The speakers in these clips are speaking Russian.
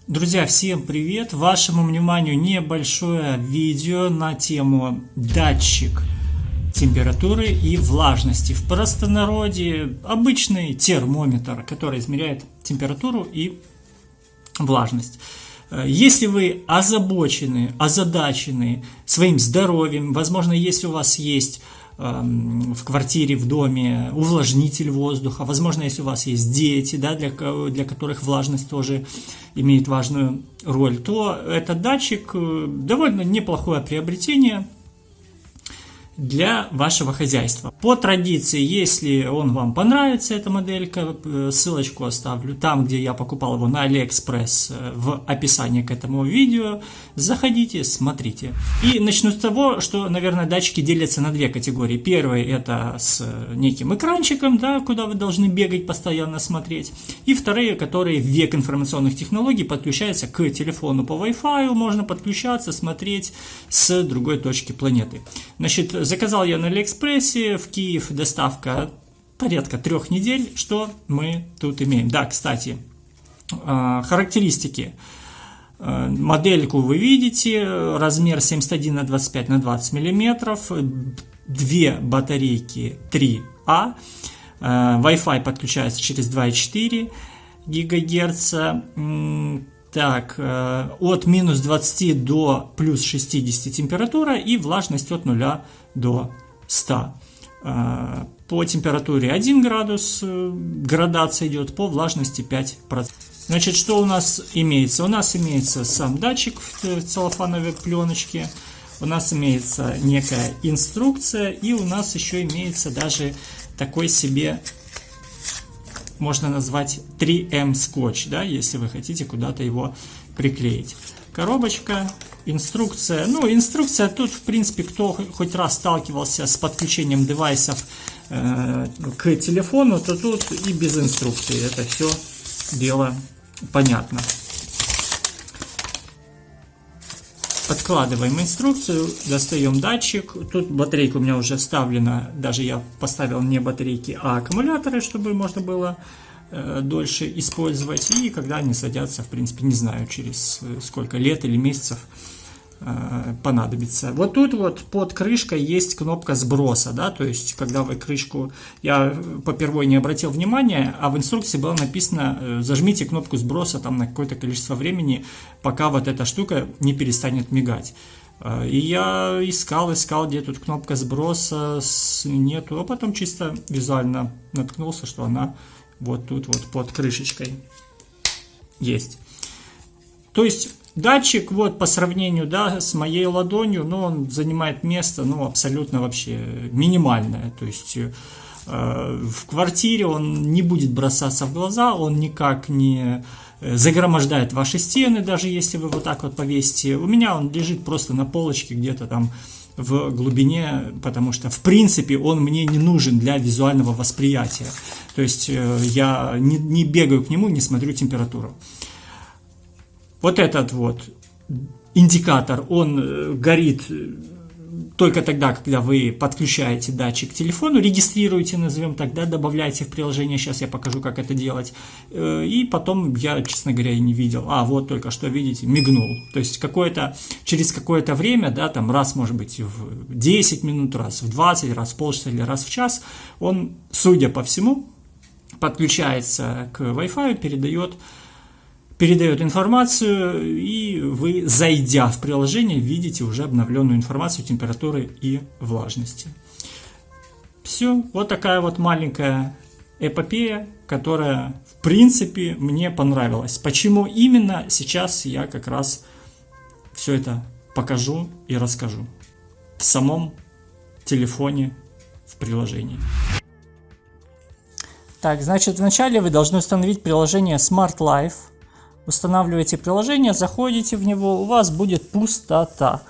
Друзья, всем привет! Вашему вниманию небольшое видео на тему датчик температуры и влажности. В простонародье обычный термометр, который измеряет температуру и влажность. Если вы озадачены своим здоровьем, возможно, если у вас есть в квартире, в доме увлажнитель воздуха, возможно, если у вас есть дети, да, для которых влажность тоже имеет важную роль, то этот датчик довольно неплохое приобретение для вашего хозяйства. По традиции, если он вам понравится, эта моделька, ссылочку оставлю там, где я покупал его на AliExpress, в описании к этому видео. Заходите, смотрите. И начну с того, что, наверное, датчики делятся на две категории. Первый — это с неким экранчиком, да, куда вы должны бегать, постоянно смотреть. И вторые, которые в век информационных технологий подключаются к телефону по Wi-Fi, можно подключаться, смотреть с другой точки планеты. Значит, заказал я на Алиэкспрессе, в Киев доставка порядка 3 недель. Что мы тут имеем? Да, кстати, характеристики. Модельку вы видите, размер 71 на 25 на 20 миллиметров, 2 батарейки 3А, Wi-Fi подключается через 2,4 ГГц. Так, от минус 20 до плюс 60 температура и влажность от 0 до 100. По температуре 1 градус, градация идет, по влажности 5%. Значит, что у нас имеется? У нас имеется сам датчик в целлофановой пленочке, у нас имеется некая инструкция, и у нас еще имеется даже такой себе, можно назвать 3М скотч, да, если вы хотите куда-то его приклеить. Коробочка, инструкция. Ну, инструкция тут, в принципе, кто хоть раз сталкивался с подключением девайсов к телефону, то тут и без инструкции это все дело понятно. Откладываем инструкцию, достаем датчик. Тут батарейка у меня уже вставлена, даже я поставил не батарейки, а аккумуляторы, чтобы можно было дольше использовать. И когда они садятся, в принципе, не знаю, через сколько лет или месяцев понадобится. Вот тут вот под крышкой есть кнопка сброса, да, то есть когда вы крышку, я попервой не обратил внимания, а в инструкции было написано: зажмите кнопку сброса там на какое-то количество времени, пока вот эта штука не перестанет мигать. И я искал, где тут кнопка сброса, нету, а потом чисто визуально наткнулся, что она вот тут вот под крышечкой есть. То есть датчик, вот по сравнению, да, с моей ладонью, но он занимает место, ну, абсолютно вообще минимальное. То есть в квартире он не будет бросаться в глаза, он никак не загромождает ваши стены, даже если вы вот так вот повесите. У меня он лежит просто на полочке где-то там в глубине, потому что, в принципе, он мне не нужен для визуального восприятия. То есть я не бегаю к нему, не смотрю температуру. Вот этот вот индикатор, он горит только тогда, когда вы подключаете датчик к телефону, регистрируете, назовем так, да, добавляете в приложение, сейчас я покажу, как это делать, и потом я, честно говоря, и не видел, вот только что, видите, мигнул, то есть через какое-то время, да, там раз, может быть, в 10 минут, раз в 20, раз в полчаса или раз в час, он, судя по всему, подключается к Wi-Fi, передает информацию, и вы, зайдя в приложение, видите уже обновленную информацию температуры и влажности. Все, вот такая вот маленькая эпопея, которая, в принципе, мне понравилась. Почему именно, сейчас я как раз все это покажу и расскажу в самом телефоне, в приложении. Так, значит, вначале вы должны установить приложение Smart Life. Устанавливаете приложение, заходите в него, у вас будет пустота.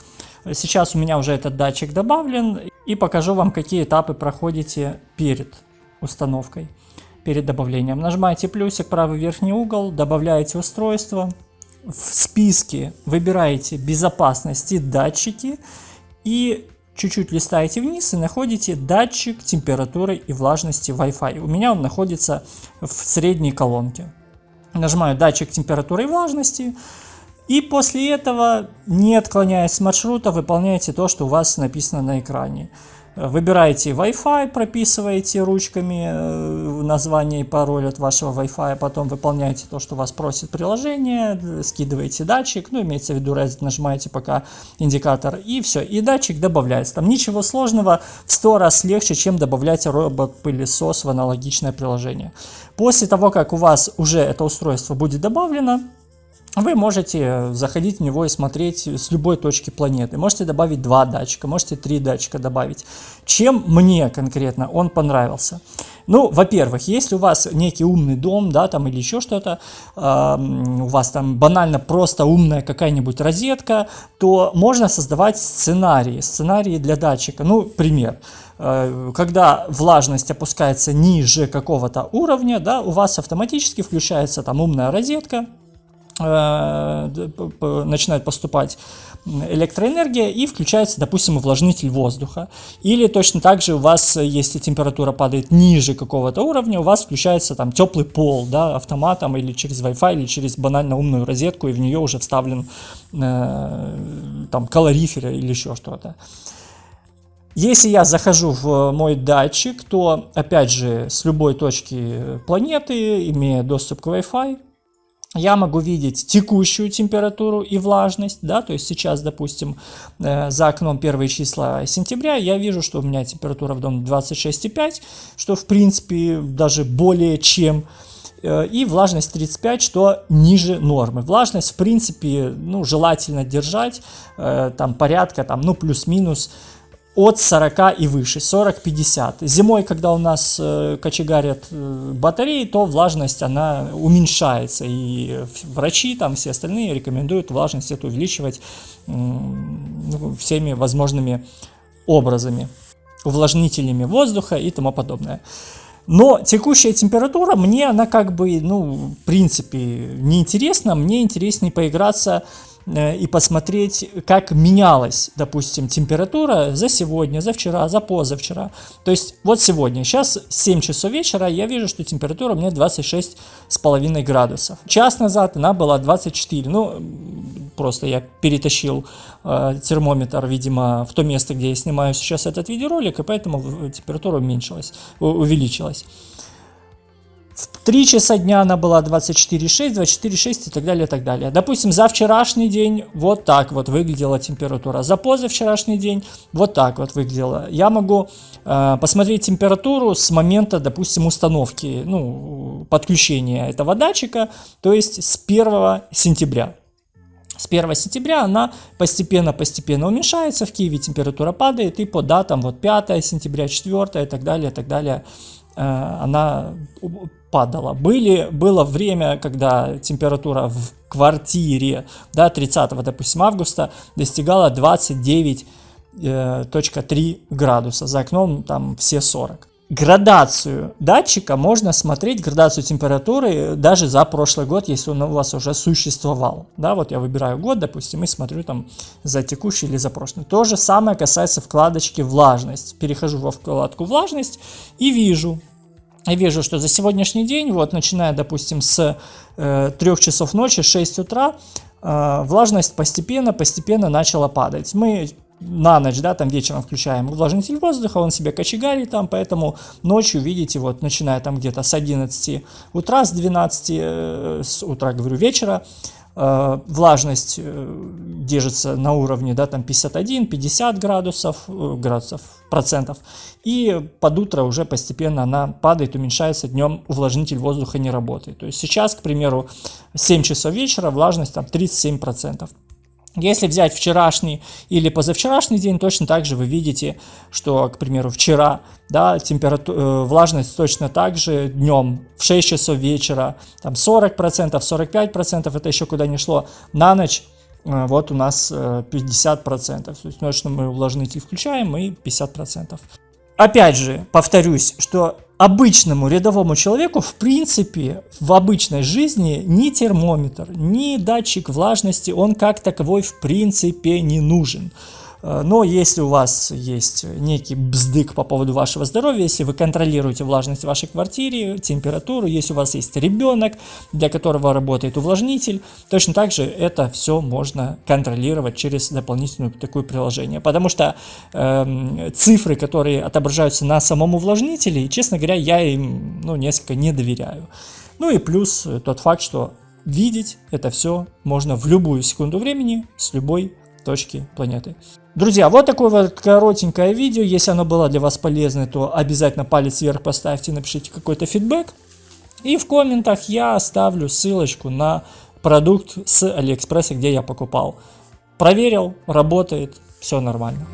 Сейчас у меня уже этот датчик добавлен, и покажу вам, какие этапы проходите перед установкой, перед добавлением. Нажимаете плюсик, правый верхний угол, добавляете устройство. В списке выбираете безопасность и датчики, и чуть-чуть листаете вниз и находите датчик температуры и влажности Wi-Fi. У меня он находится в средней колонке. Нажимаю датчик температуры и влажности. И после этого, не отклоняясь с маршрута, выполняете то, что у вас написано на экране. Выбираете Wi-Fi, прописываете ручками название и пароль от вашего Wi-Fi, потом выполняете то, что вас просит приложение, скидываете датчик, ну, имеется в виду, нажимаете пока индикатор, и все, и датчик добавляется. Там ничего сложного, в 100 раз легче, чем добавлять робот-пылесос в аналогичное приложение. После того, как у вас уже это устройство будет добавлено, вы можете заходить в него и смотреть с любой точки планеты. Можете добавить 2 датчика, можете 3 датчика добавить. Чем мне конкретно он понравился? Ну, во-первых, если у вас некий умный дом, да, там или еще что-то, у вас там банально просто умная какая-нибудь розетка, то можно создавать сценарии для датчика. Ну, пример. Когда влажность опускается ниже какого-то уровня, да, у вас автоматически включается там умная розетка, начинает поступать электроэнергия и включается, допустим, увлажнитель воздуха. Или точно так же у вас, если температура падает ниже какого-то уровня, у вас включается там теплый пол, да, автоматом или через Wi-Fi, или через банально умную розетку, и в нее уже вставлен там калорифер или еще что-то. Если я захожу в мой датчик, то, опять же, с любой точки планеты, имея доступ к Wi-Fi, я могу видеть текущую температуру и влажность, да, то есть сейчас, допустим, за окном первые числа сентября, я вижу, что у меня температура в доме 26,5, что, в принципе, даже более чем, и влажность 35, что ниже нормы. Влажность, в принципе, ну, желательно держать, там, порядка, там, ну, плюс-минус, от 40 и выше, 40-50. Зимой, когда у нас кочегарят батареи, то влажность, она уменьшается. И врачи, там все остальные рекомендуют влажность эту увеличивать всеми возможными образами, увлажнителями воздуха и тому подобное. Но текущая температура, мне она как бы, ну, в принципе, неинтересна. Мне интереснее поиграться и посмотреть, как менялась, допустим, температура за сегодня, за вчера, за позавчера. То есть вот сегодня, сейчас 7 часов вечера, я вижу, что температура у меня 26,5 градусов. Час назад она была 24. Ну, просто я перетащил термометр, видимо, в то место, где я снимаю сейчас этот видеоролик, и поэтому температура увеличилась. В 3 часа дня она была 24,6, 24,6 и так далее, и так далее. Допустим, за вчерашний день вот так вот выглядела температура. За позавчерашний день вот так вот выглядела. Я могу посмотреть температуру с момента, допустим, установки, ну, подключения этого датчика, то есть с 1 сентября. С 1 сентября она постепенно уменьшается, в Киеве температура падает, и по датам вот 5 сентября, 4 и так далее, она падала. Было время, когда температура в квартире, да, 30, допустим, августа достигала 29,3 градуса, за окном там все 40. Градацию датчика можно смотреть, градацию температуры даже за прошлый год, если он у вас уже существовал. Да, вот я выбираю год, допустим, и смотрю там за текущий или за прошлый. То же самое касается вкладочки «Влажность». Перехожу во вкладку «Влажность» и вижу, что за сегодняшний день, вот начиная, допустим, с 3 часов ночи, 6 утра, влажность постепенно начала падать. Мы на ночь, да, там вечером включаем увлажнитель воздуха, он себе кочегарит там, поэтому ночью, видите, вот начиная там где-то с 11 утра, с 12 с утра, говорю, вечера, влажность держится на уровне, да, там 51-50 процентов, и под утро уже постепенно она падает, уменьшается, днем увлажнитель воздуха не работает. То есть сейчас, к примеру, 7 часов вечера, влажность там 37%. Если взять вчерашний или позавчерашний день, точно так же вы видите, что, к примеру, вчера, да, влажность точно так же днем в 6 часов вечера, там 40%, 45%, это еще куда не шло, на ночь вот у нас 50%, то есть ночью мы увлажнитель включаем и 50%. Опять же, повторюсь, что обычному рядовому человеку, в принципе, в обычной жизни ни термометр, ни датчик влажности, он как таковой в принципе не нужен. Но если у вас есть некий бздык по поводу вашего здоровья, если вы контролируете влажность в вашей квартире, температуру, если у вас есть ребенок, для которого работает увлажнитель, точно так же это все можно контролировать через дополнительное такое приложение. Потому что цифры, которые отображаются на самом увлажнителе, честно говоря, я им несколько не доверяю. Ну и плюс тот факт, что видеть это все можно в любую секунду времени с любой точки планеты. Друзья, вот такое вот коротенькое видео. Если оно было для вас полезно, то обязательно палец вверх поставьте, напишите какой-то фидбэк. И в комментах я оставлю ссылочку на продукт с Алиэкспресса, где я покупал. Проверил, работает, все нормально.